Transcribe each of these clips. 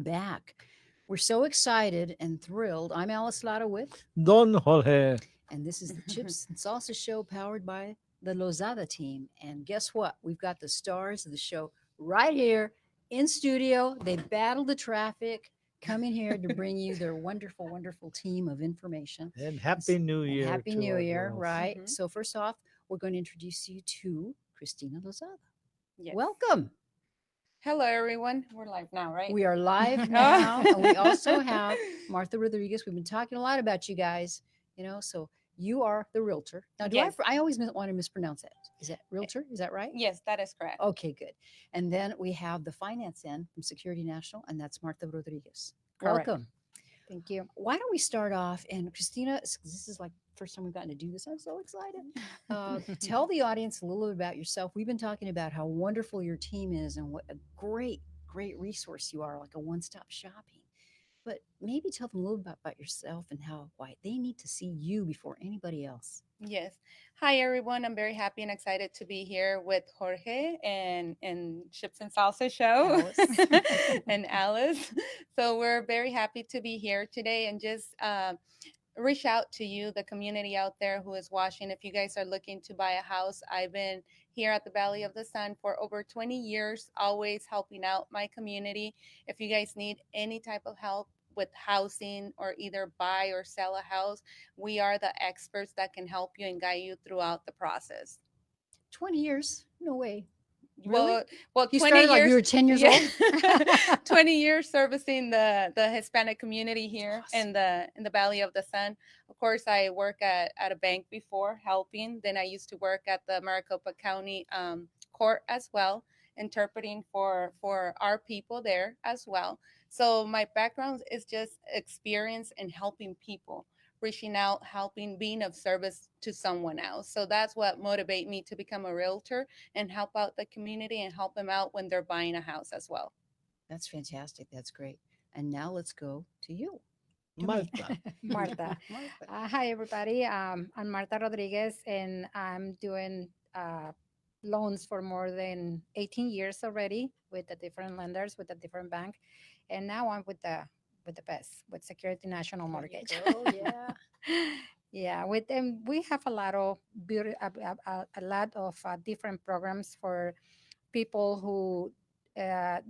back. We're so excited and thrilled. I'm Alice Lara with, Don Jorge. and this is the Chips and Salsa Show powered by the Lozada team. And guess what? We've got the stars of the show right here in studio. They battled the traffic, coming here to bring you their wonderful, wonderful team of information. And And, s- Happy New and Year Happy to New our Year, girls. right? So, first off, we're going to introduce you to Cristina Lozada. Yes. Welcome. Hello, everyone. We're live now, right? We are live now, Oh. and we also have Martha Rodriguez. We've been talking a lot about you guys, so you are the realtor. Now, Yes. I always want to mispronounce that. Is that realtor? Is that right? Yes, that is correct. Okay, good. And then we have the finance end from Security National, and that's Martha Rodriguez. Correct. Welcome. Thank you. Why don't we start off? And Christina, this is like first time we've gotten to do this. I'm so excited. Tell the audience a little bit about yourself. We've been talking about how wonderful your team is and what a great, great resource you are, like a one-stop shopping. But maybe tell them a little bit about yourself and why they need to see you before anybody else. Yes. Hi, everyone. I'm very happy and excited to be here with Jorge and Chips and Salsa Show Alice. and Alice. So we're very happy to be here today and just reach out to you, the community out there who is watching. If you guys are looking to buy a house, I've been here at the Valley of the Sun for over 20 years, always helping out my community. If you guys need any type of help with housing or either buy or sell a house, we are the experts that can help you and guide you throughout the process. 20 years? No way. Well, Really? well, You 20 started like years. you were 10 years Yeah. old? 20 years servicing the Hispanic community here Awesome. in the Valley of the Sun. Of course, I work at a bank before helping. Then I used to work at the Maricopa County court as well, interpreting for our people there as well. So my background is just experience in helping people, reaching out, helping, being of service to someone else. So that's what motivated me to become a realtor and help out the community and help them out when they're buying a house as well. That's fantastic. That's great. And now let's go to you. Marta. Marta. Martha. Hi, everybody. I'm Marta Rodriguez, and I'm doing loans for more than 18 years already with the different lenders, with the different bank, and now I'm with the best, with Security National There you Mortgage. go. Yeah. Yeah, with them we have a lot of a lot of different programs for people who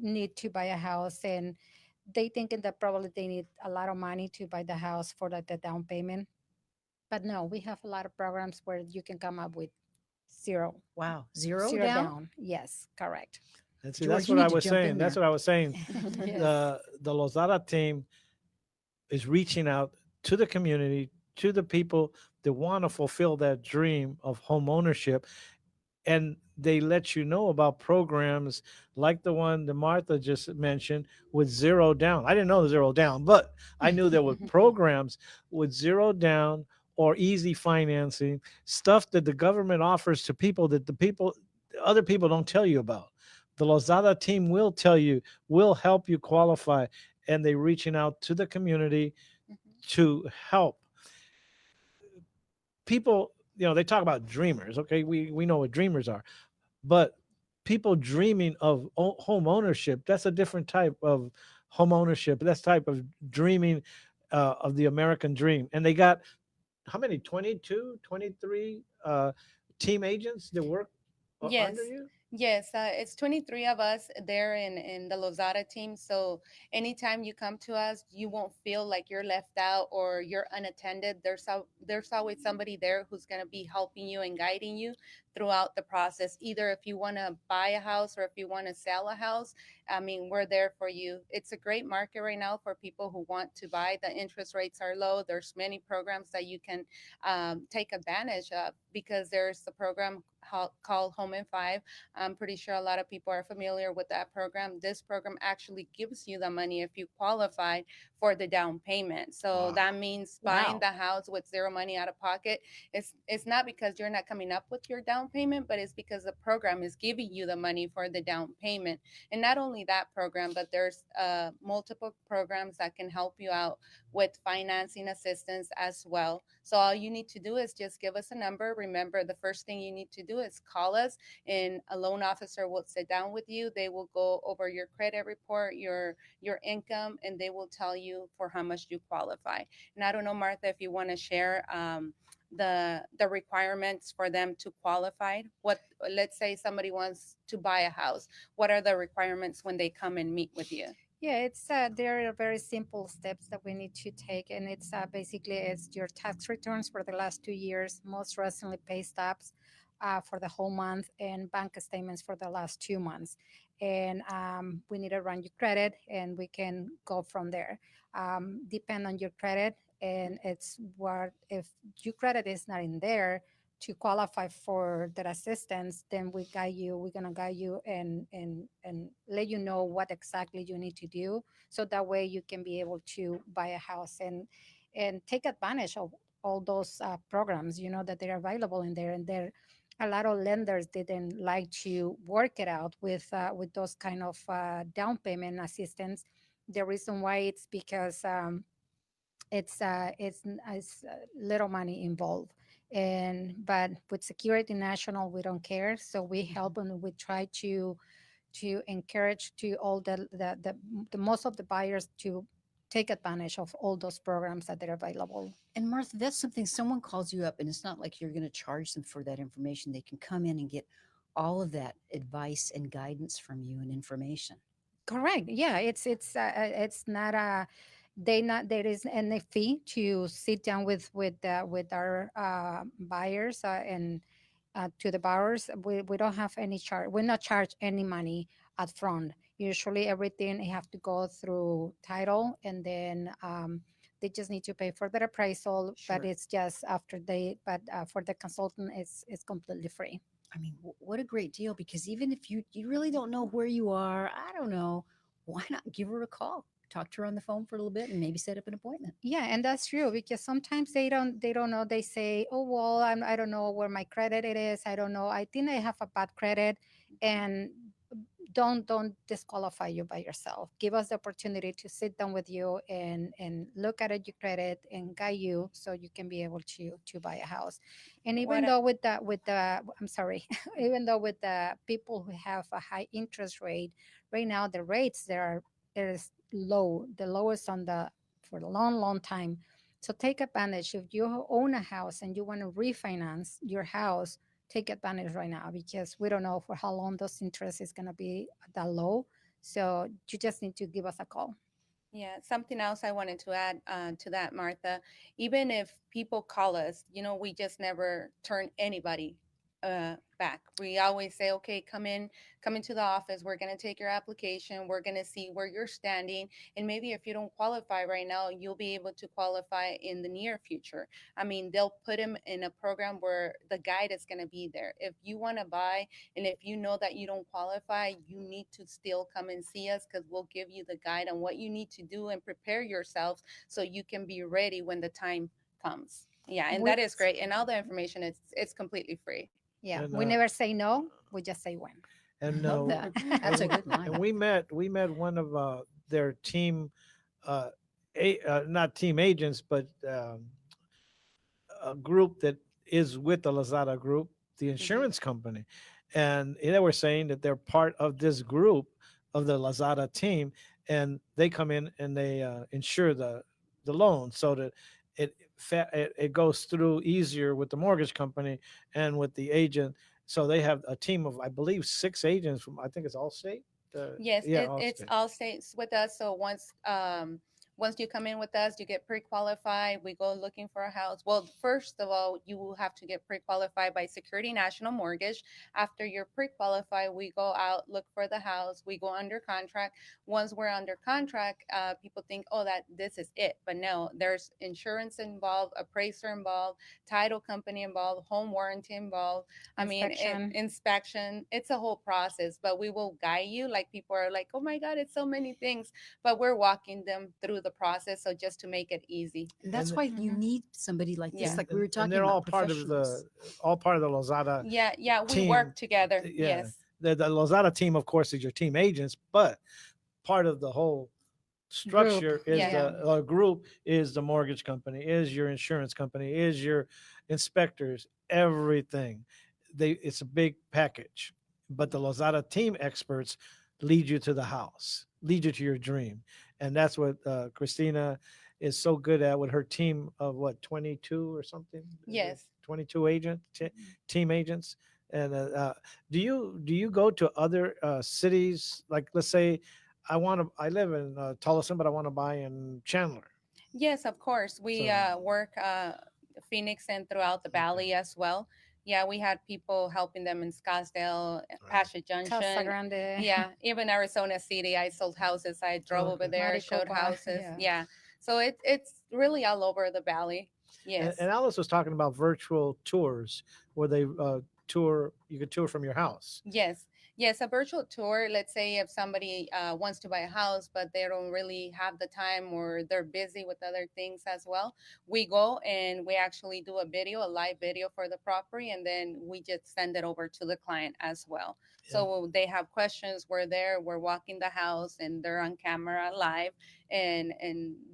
need to buy a house, and they thinking that probably they need a lot of money to buy the house for the down payment. But no, we have a lot of programs where you can come up with zero, Wow. Zero zero down? down. Yes, correct. And see, George, that's you what I need to was jump saying. in That's there. what I was saying. Yes. The Lozada team is reaching out to the community, to the people that want to fulfill that dream of home ownership. And they let you know about programs like the one that Martha just mentioned with zero down. I didn't know zero down, but I knew there were programs with zero down or easy financing, stuff that the government offers to people that other people don't tell you about. The Lozada team will tell you, will help you qualify, and they reaching out to the community to help people. They talk about dreamers. Okay, we know what dreamers are, but people dreaming of home ownership, that's a different type of home ownership. That's type of dreaming of the American dream. And they got how many, 22, 23 team agents that work under Yes. you? Yes, it's 23 of us there in the Lozada team. So anytime you come to us, you won't feel like you're left out or you're unattended. There's always somebody there who's going to be helping you and guiding you throughout the process. Either if you want to buy a house or if you want to sell a house, I mean, we're there for you. It's a great market right now for people who want to buy. The interest rates are low. There's many programs that you can take advantage of because there's a program called Home in Five. I'm pretty sure a lot of people are familiar with that program. This program actually gives you the money if you qualify for the down payment. So Wow. that means buying Wow. the house with zero money out of pocket. It's not because you're not coming up with your down down payment, but it's because the program is giving you the money for the down payment. And not only that program, but there's multiple programs that can help you out with financing assistance as well. So all you need to do is just give us a number. Remember, the first thing you need to do is call us, and a loan officer will sit down with you. They will go over your credit report, your income, and they will tell you for how much you qualify. And I don't know, Martha, if you want to share the requirements for them to qualify. What, let's say somebody wants to buy a house, what are the requirements when they come and meet with you? Yeah, it's there are very simple steps that we need to take, and it's basically it's your tax returns for the last 2 years, most recently pay stubs for the whole month, and bank statements for the last 2 months. And we need to run your credit, and we can go from there. Depend on your credit, and it's what if your credit is not in there to qualify for that assistance, then we're gonna guide you and let you know what exactly you need to do. So that way you can be able to buy a house and take advantage of all those programs, that they're available in there. And there a lot of lenders didn't like to work it out with those kind of down payment assistance. The reason why it's because it's little money involved, and but with Security National we don't care, so we help and we try to encourage to all the most of the buyers to take advantage of all those programs that are available. And Martha, that's something someone calls you up, and it's not like you're going to charge them for that information. They can come in and get all of that advice and guidance from you and information. Correct. Yeah, it's not a they not there is any fee to sit down with our buyers and to the borrowers. We don't have any charge. We not charge any money up front. Usually everything you have to go through title, and then they just need to pay for their appraisal. But Sure. it's just after for the consultant, it's completely free. I mean, what a great deal, because even if you really don't know where you are, I don't know, why not give her a call? Talk to her on the phone for a little bit and maybe set up an appointment. Yeah, and that's true because sometimes they don't know. They say, "Oh well, I don't know where my credit it is. I don't know. I think I have a bad credit," and don't disqualify you by yourself. Give us the opportunity to sit down with you and look at your credit and guide you so you can be able to buy a house. And even What though with the I'm sorry, even though with the people who have a high interest rate right now, the rates there are is low, the lowest on the for a long time. So take advantage. If you own a house and you want to refinance your house, take advantage right now because we don't know for how long those interest is going to be that low. So you just need to give us a call. Yeah, something else I wanted to add to that, Martha. Even if people call us, we just never turn anybody back. We always say, okay, come into the office. We're going to take your application. We're going to see where you're standing. And maybe if you don't qualify right now, you'll be able to qualify in the near future. I mean, they'll put him in a program where the guide is going to be there. If you want to buy, and if you know that you don't qualify, you need to still come and see us because we'll give you the guide on what you need to do and prepare yourselves so you can be ready when the time comes. Yeah, and We, that is great. And all the information, it's completely free. yeah, And we never say no. We just say when. and Love that. That's a and good line. and we met one of their team, not team agents, but a group that is with the Lazada group, the Hmm. insurance company, and they were saying that they're part of this group of the Lazada team, and they come in and they insure the loan so that it goes through easier with the mortgage company and with the agent. So they have a team of, I believe, 6 agents from, I think it's Allstate. Yes, Yeah, it's Allstate. all states with us. So once you come in with us, you get pre-qualified. We go looking for a house. Well, first of all, you will have to get pre-qualified by Security National Mortgage. After you're pre-qualified, we go out, look for the house. We go under contract. Once we're under contract, people think, oh, that this is it. But no, there's insurance involved, appraiser involved, title company involved, home warranty involved. I mean, Inspection. inspection, it's a whole process, but we will guide you. Like people are like, oh my God, it's so many things, but we're walking them through the the process. So just to make it easy. And that's And why you Mhm. need somebody like this, Yeah. like we were and talking they're all about, part of professionals. the Lozada Yeah, yeah, we team. work together. Yeah, Yes. the Lozada team, of course, is your team agents, but part of the whole Group. structure is Yeah. Yeah. the group, is the mortgage company, is your insurance company, is your inspectors, everything. It's a big package, but the Lozada team experts lead you to the house, lead you to your dream, and that's what Christina is so good at with her team of what, 22 or something. Yes. 22 team agents. And do you go to other cities, like let's say I live in Tolleson, but I want to buy in Chandler. Yes, of course. We So work Phoenix and throughout the okay, valley as well. Yeah, we had people helping them in Scottsdale, right. Pasha Casa Junction. Grande. Yeah, even Arizona City. I sold houses. I drove over Okay. there, showed Maricopa. houses. Yeah. Yeah, so it's really all over the valley. Yes. And Alice was talking about virtual tours where they tour. You could tour from your house. Yes, yes, a virtual tour. Let's say if somebody wants to buy a house, but they don't really have the time or they're busy with other things as well, we go and we actually do a video, a live video for the property, and then we just send it over to the client as well. And So they have questions, we're there, we're walking the house, and they're on camera live, and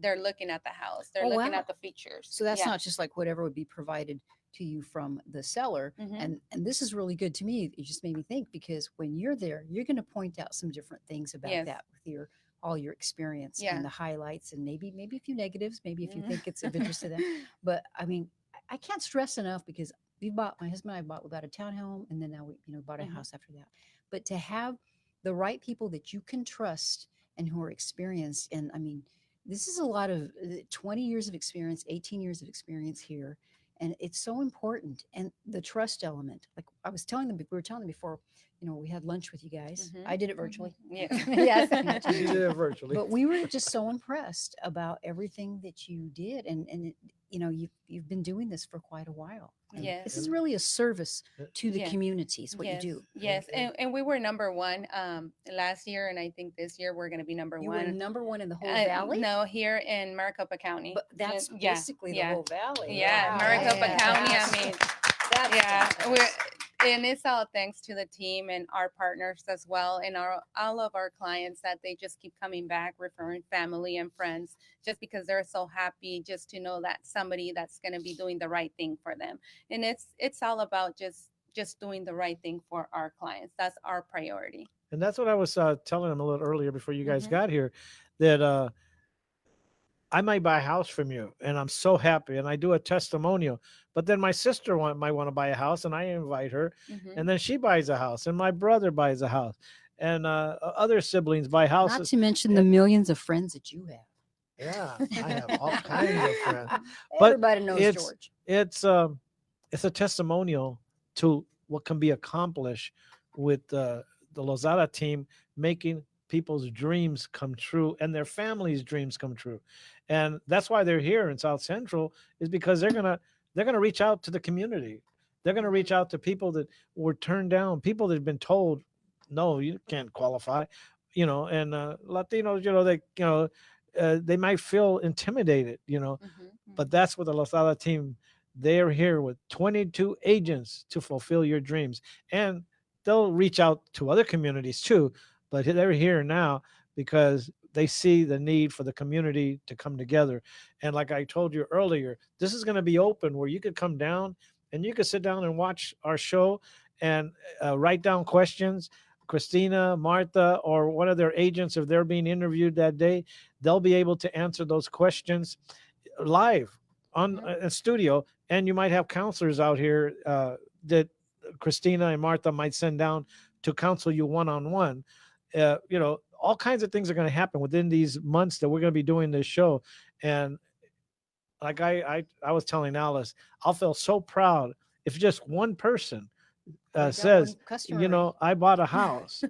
they're looking at the house, they're Oh looking wow. at the features. So that's Yeah. not just like whatever would be provided to you from the seller. Hmm. And this is really good to me. It just made me think, because when you're there, you're going to point out some different things about Yes. that with your all your experience Yeah. and the highlights, and maybe a few negatives, maybe if you Mhm. think it's of interest to them. But I mean, I can't stress enough, because we bought, my husband and I bought, we bought a townhome, and then now we, bought a Mhm. house after that. But to have the right people that you can trust and who are experienced, and I mean, this is a lot of 20 years of experience, 18 years of experience here. And it's so important. And the trust element, like I was telling them, we were telling them before, we had lunch with you guys. Mhm. I did it Mhm. virtually. Yes. Yes. Not to she you did two. it virtually. But we were just so impressed about everything that you did. And you've been doing this for quite a while. And Yes. this is And really a service to the Yeah. communities, what you Yes, do. yes, and and we were number one last year, and I think this year we're going to be number You were one. number one in the whole valley. No, here in Maricopa County. But that's Yeah, basically the yeah, whole valley. yeah, Wow, that's Maricopa Yeah. County. I fantastic. mean, That's yeah, fantastic. and it's all thanks to the team and our partners as well, and all of our clients that they just keep coming back, referring family and friends, just because they're so happy just to know that somebody that's going to be doing the right thing for them, and it's all about just doing the right thing for our clients. That's our priority. that's what I was telling them a little earlier before you guys Hmm. got here, that I might buy a house from you, and I'm so happy, and I do a testimonial. But then my sister might want to buy a house, and I invite her, Hmm. and then she buys a house, and my brother buys a house, and other siblings buy Not houses. to mention the And millions of friends that you have. yeah, I have all kinds of friends. But Everybody knows it's George. it's um it's a testimonial to what can be accomplished with the Lozada team, making people's dreams come true and their families' dreams come true. And that's why they're here in South Central, is because they're gonna reach out to the community. They're gonna reach Hmm. out to people that were turned down, people that have been told, no, you can't qualify, and Latinos, they might feel intimidated, Hmm. but that's what the Lozada team, they're here with 22 agents to fulfill your dreams. And they'll reach out to other communities too, but they're here now because they see the need for the community to come together. And like I told you earlier, this is going to be open where you could come down and you could sit down and watch our show and write down questions. Christina, Martha, or one of their agents, if they're being interviewed that day, they'll be able to answer those questions live on Hmm. a studio. And you might have counselors out here that Christina and Martha might send down to counsel you one-on-one. All kinds of things are going to happen within these months that we're going to be doing this show. And like I was telling Alice, I'll feel so proud if just one person Already got one says, customer already. I bought a house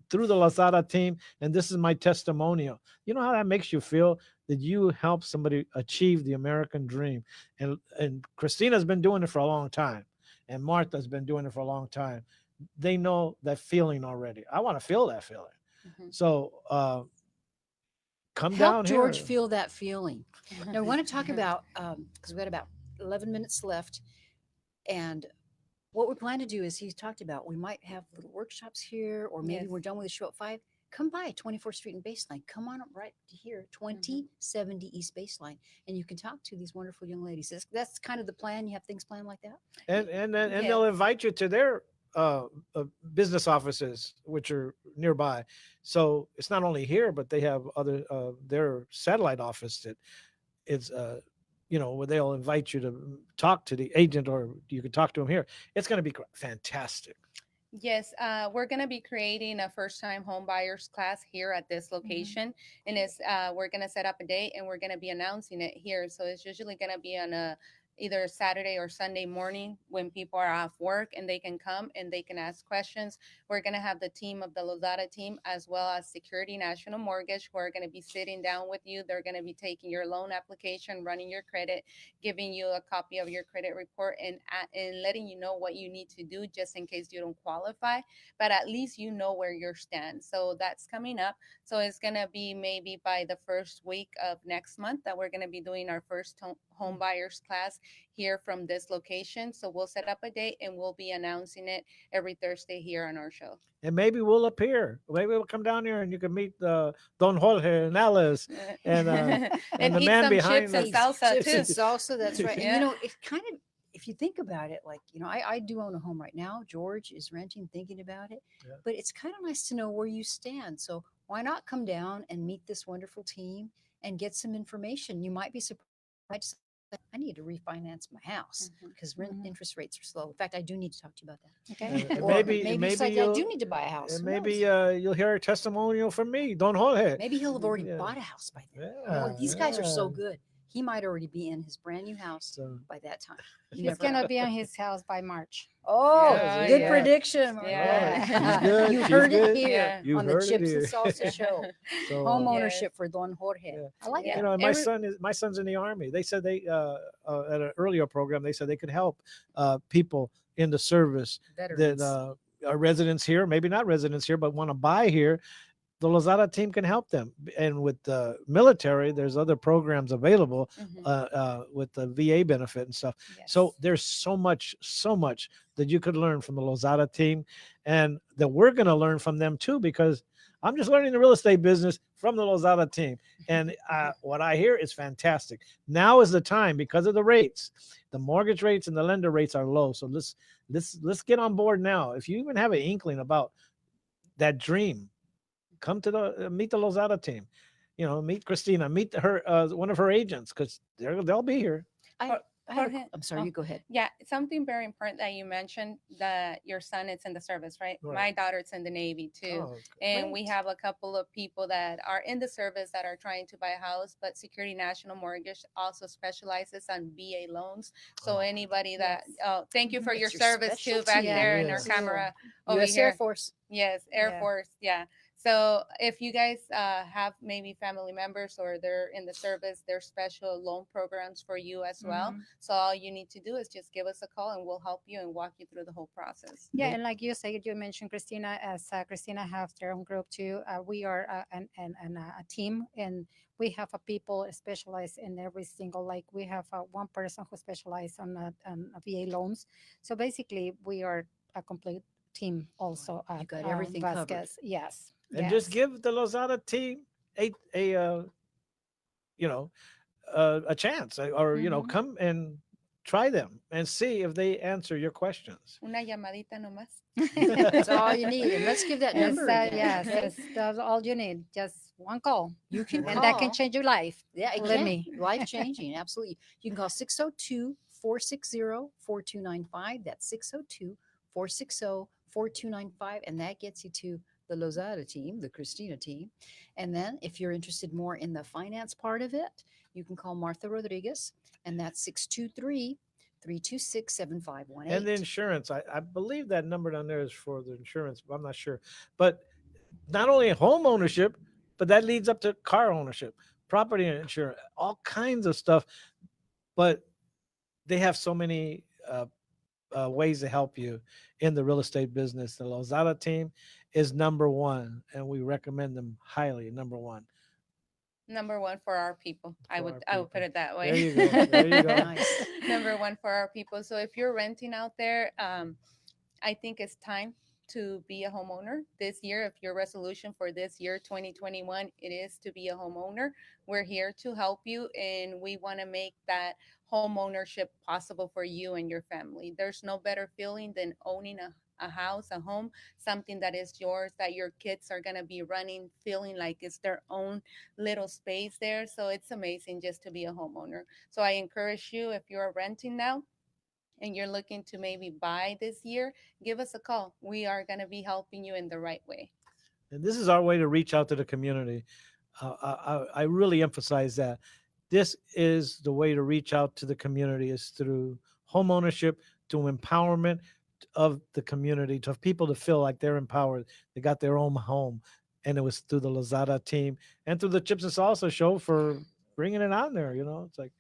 through the Lazada team, and this is my testimonial. You know how that makes you feel, that you help somebody achieve the American dream. And Christina's been doing it for a long time, and Martha's been doing it for a long time. They know that feeling already. I want to feel that feeling. Hmm. So come Help down George here. feel that feeling. Now, we want to talk about, because we got about 11 minutes left. And what we plan to do is he's talked about we might have little workshops here, or maybe Yes. we're done with the show at 5. Come by 24th Street and Baseline. Come on up right here, 2070 East Baseline, and you can talk to these wonderful young ladies. That's kind of the plan. You have things planned like that? And Yes. they'll invite you to their uh, business offices, which are nearby. So it's not only here, but they have other their satellite office that is where they'll invite you to talk to the agent, or you can talk to them here. It's going to be fantastic. Yes, we're going to be creating a first time home buyers class here at this location. And it's we're going to set up a date and we're going to be announcing it here. So it's usually going to be on a either Saturday or Sunday morning when people are off work and they can come and they can ask questions. We're going to have the team of the Lozada team as well as Security National Mortgage who are going to be sitting down with you. They're going to be taking your loan application, running your credit, giving you a copy of your credit report, and letting you know what you need to do just in case you don't qualify. But at least you know where you stand. So that's coming up. So it's gonna be maybe by the first week of next month that we're gonna be doing our first home buyers class here from this location. So we'll set up a date and we'll be announcing it every Thursday here on our show. And maybe we'll appear. Maybe we'll come down here and you can meet Don Jorge and Alice and And the eat man some chips behind and the salsa Chips and too. salsa, that's right. And Yeah. it kind of, if you think about it, like, I do own a home right now. George is renting, thinking about it. Yeah. But it's kind of nice to know where you stand. So why not come down and meet this wonderful team and get some information? You might be surprised. I need to refinance my house Mhm. because rent interest rates are slow. In fact, I do need to talk to you about that. Okay. and Or maybe maybe it's like I do need to buy a house. and Who maybe knows? you'll hear a testimonial from me, Don Jorge. Maybe he'll have already Yeah. bought a house by then. Yeah, These guys are so yeah. good. He might already be in his brand new house So by that time. You He's never gonna know. be on his house by March. Oh, Yes, good yeah. prediction. Yeah. She's good. You She's heard it good. here Yeah. You on the heard it Chips and here. Salsa show. So Home Yes. ownership for Don Jorge. yeah. I like Yeah. that. And my Every- son's in the army. They said they at an earlier program they said they could help people in the service that Veterans. are residents here, maybe not residents here, but want to buy here. The Lozada team can help them. And with the military, there's other programs available Mhm. with the VA benefit and stuff. Yes. So there's so much that you could learn from the Lozada team, and that we're going to learn from them too, because I'm just learning the real estate business from the Lozada team. And what I hear is fantastic. Now is the time because of the rates. The mortgage rates and the lender rates are low. So let's get on board now. If you even have an inkling about that dream, come to the meet the Lozada team. Meet Cristina, meet her one of her agents, because they'll be here. I have Jorge- I'm sorry, oh. you go ahead. Yeah, something very important that you mentioned that your son is in the service, right? Right. My daughter's in the Navy too. Oh, And we have a couple of people that are in the service that are trying to buy a house, but Security National Mortgage also specializes on VA loans. So Oh. anybody that, Yes. thank you for It's your your service too back specialty. there in our Yes. camera over U.S. Air here. Force. Yes, Air Yeah. Force. Yeah. So if you guys have maybe family members or they're in the service, there's special loan programs for you as well. Mhm. So all you need to do is just give us a call and we'll help you and walk you through the whole process. Yeah, and like you said, you mentioned Christina, as Christina has their own group too. We are a team, and we have a people specialized in every single. Like we have one person who specializes on VA loans. So basically, we are a complete team also You at got everything covered. Vasquez. Yes, And yes. just give the Lozada team a a chance, or Mhm. come and try them and see if they answer your questions. Una llamadita nomás. That's all you need. And let's give that It's, number again. yes, okay? that's all you need. Just one call, You can and call. that can change your life. Yeah, it Believe can. me. Life changing. Absolutely. You can call 602 460 4295. That's 602 460 4295. And that gets you to the Lozada team, the Cristina team. And then if you're interested more in the finance part of it, you can call Martha Rodriguez, and that's 623 326 7518. And the insurance, I believe that number down there is for the insurance, but I'm not sure. But not only home ownership, but that leads up to car ownership, property insurance, all kinds of stuff. But they have so many ways to help you in the real estate business. The Lozada team is number one, and we recommend them highly. Number one. Number one for our people. I For would our I would put people. it that There way. you go. There you go. Nice. Number one for our people. So if you're renting out there, I think it's time to be a homeowner this year. If your resolution for this year, 2021, it is to be a homeowner, we're here to help you, and we want to make that home ownership possible for you and your family. There's no better feeling than owning a house, a home, something that is yours, that your kids are going to be running, feeling like it's their own little space there. So it's amazing just to be a homeowner. So I encourage you, if you're renting now, and you're looking to maybe buy this year, give us a call. We are going to be helping you in the right way. And this is our way to reach out to the community. I really emphasize that this is the way to reach out to the community is through home ownership, to empowerment of the community, to people to feel like they're empowered, they got their own home. And it was through the Lozada team and through the Chips and Salsa show for bringing it on there. It's like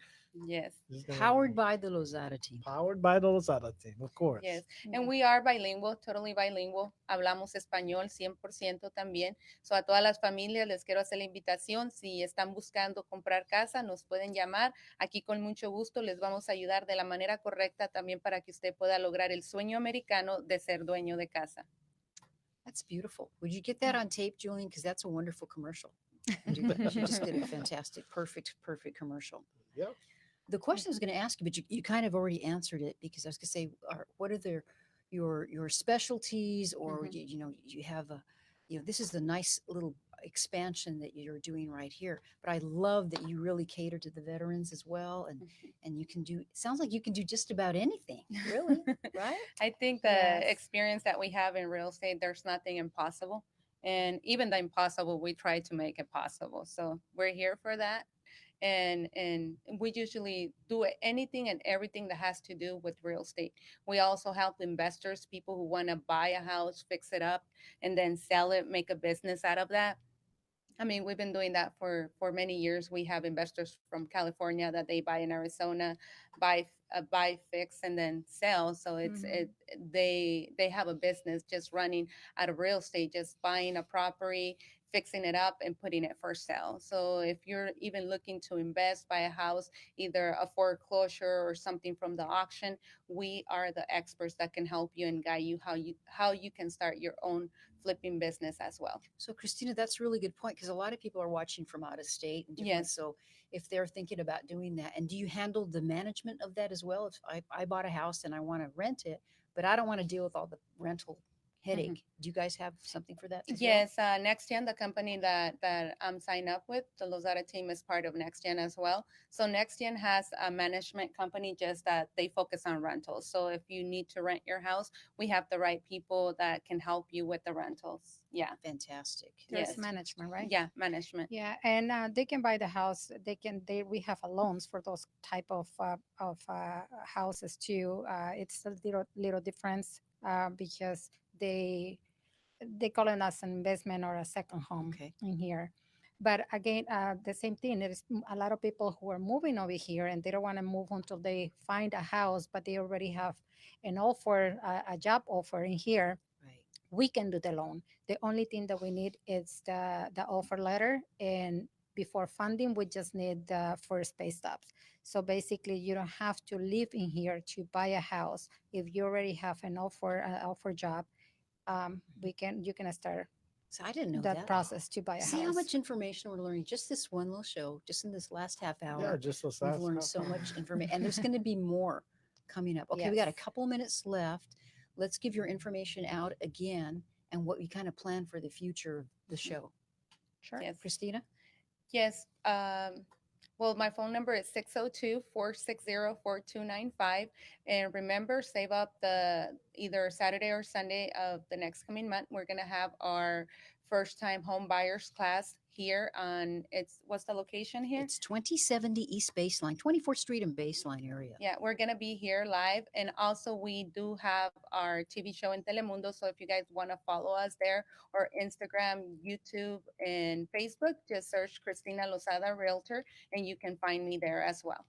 Yes. this is gonna Powered by the Lozada team. powered by the Lozada team, of course. Yes, and we are bilingual, totally bilingual. Hablamos español 100% también. So a todas las familias les quiero hacer la invitación. Si están buscando comprar casa, nos pueden llamar. Aquí con mucho gusto les vamos a ayudar de la manera correcta también para que usted pueda lograr el sueño americano de ser dueño de casa. That's beautiful. Would you get that on tape, Julian? Because that's a wonderful commercial. You just did a fantastic, perfect commercial. Yep. The question I was going to ask you, but you kind of already answered it because I was going to say, what are your specialties, or Mhm. you have a, this is the nice little expansion that you're doing right here. But I love that you really cater to the veterans as well, and you can do. It sounds like you can do just about anything, really, right? I think the Yes. experience that we have in real estate, there's nothing impossible. And even the impossible, we try to make it possible. So we're here for that. And we usually do anything and everything that has to do with real estate. We also help investors, people who want to buy a house, fix it up, and then sell it, make a business out of that. I mean, we've been doing that for many years. We have investors from California that they buy in Arizona, buy, fix, and then sell. So they have a business just running out of real estate, just buying a property, fixing it up, and putting it for sale. So if you're even looking to invest, buy a house, either a foreclosure or something from the auction, we are the experts that can help you and guide you how you can start your own flipping business as well. So, Christina, that's a really good point because a lot of people are watching from out of state and different. Yes. So, if they're thinking about doing that, and do you handle the management of that as well? If I bought a house and I want to rent it, but I don't want to deal with all the rental Mhm. headache, do you guys have something for that as well? Yes, NextGen, the company that I'm signed up with, the Lozada team is part of NextGen as well. So NextGen has a management company just that they focus on rentals. So if you need to rent your house, we have the right people that can help you with the rentals. Yeah, Fantastic. There's yes. management, right? Yeah, management. Yeah, and they can buy the house. They we have a loans for those type of houses too. It's a little difference because they call it as an investment or a second home Okay. in here. But again, the same thing. There's a lot of people who are moving over here and they don't want to move until they find a house, but they already have an offer, a job offer in here. Right. We can do the loan. The only thing that we need is the offer letter, and before funding, we just need the first pay stubs. So basically, you don't have to live in here to buy a house. If you already have an offer job, we can you can start So I didn't know that that. process to buy a See how house. much information we're learning just this one little show, just in this last half Yeah, hour. just those We've last learned half so hour. much information, and there's going to be more coming up. Okay, we got a Yes. couple of minutes left. Let's give your information out again and what we kind of plan for the future of the show. Sure. Yes. Christina? Yes. Well, my phone number is 602-460-4295. And remember, save up the either Saturday or Sunday of the next coming month. We're going to have our first time home buyers class here on what's the location here? It's 2070 East Baseline, 24th Street and Baseline area. Yeah, we're gonna be here live, and also we do have our TV show in Telemundo. So if you guys want to follow us there, or Instagram, YouTube, and Facebook, just search Cristina Lozada Realtor, and you can find me there as well.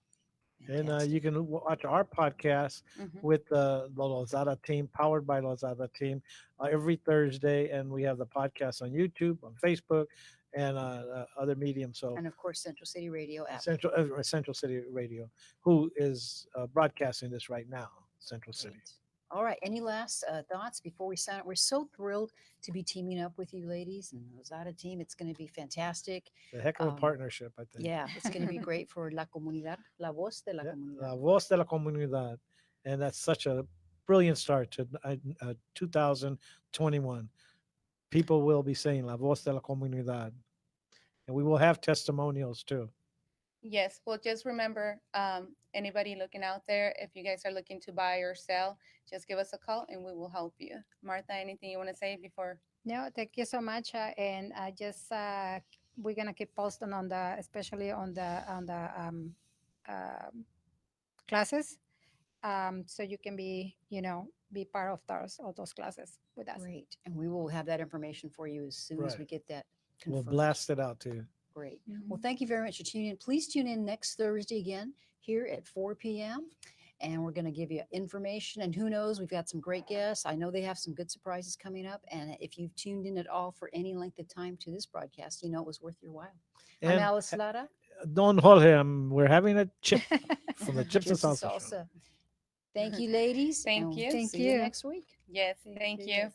And Fantastic. you can watch our podcast Mhm. with the Lozada team, powered by Lozada team, every Thursday. And we have the podcast on YouTube, on Facebook, and other mediums. So And of course, Central City Radio app. Central City Radio, who is broadcasting this right now, Central City. Great. All right. Any last thoughts before we sign up? We're so thrilled to be teaming up with you ladies and the Rosada team. It's going to be fantastic. A heck of a Um, partnership, I think. yeah, it's going to be great for La Comunidad, La Voz de la Yeah, Comunidad. La Voz de la Comunidad. And that's such a brilliant start to 2021. People will be saying La Voz de la Comunidad. And we will have testimonials too. Yes, well, just remember, anybody looking out there, if you guys are looking to buy or sell, just give us a call and we will help you. Martha, anything you want to say before? No, thank you so much. And I just we're gonna keep posting on the, especially on the classes, so you can be, be part of those classes with us. Great. And we will have that information for you as soon as we Right. get that We'll confirmed. blast it out to you. Great. Mhm. Well, thank you very much for tuning in. Please tune in next Thursday again here at 4 p.m. And we're going to give you information. And who knows, we've got some great guests. I know they have some good surprises coming up. And if you've tuned in at all for any length of time to this broadcast, you know it was worth your while. I'm And Alice Lara. Don Jorge, we're having a chip from the Chips and Chips and Salsa show. Salsa. Thank you, ladies. Thank and you. we'll Thank see you you. next week. Yes, thank you. Yes.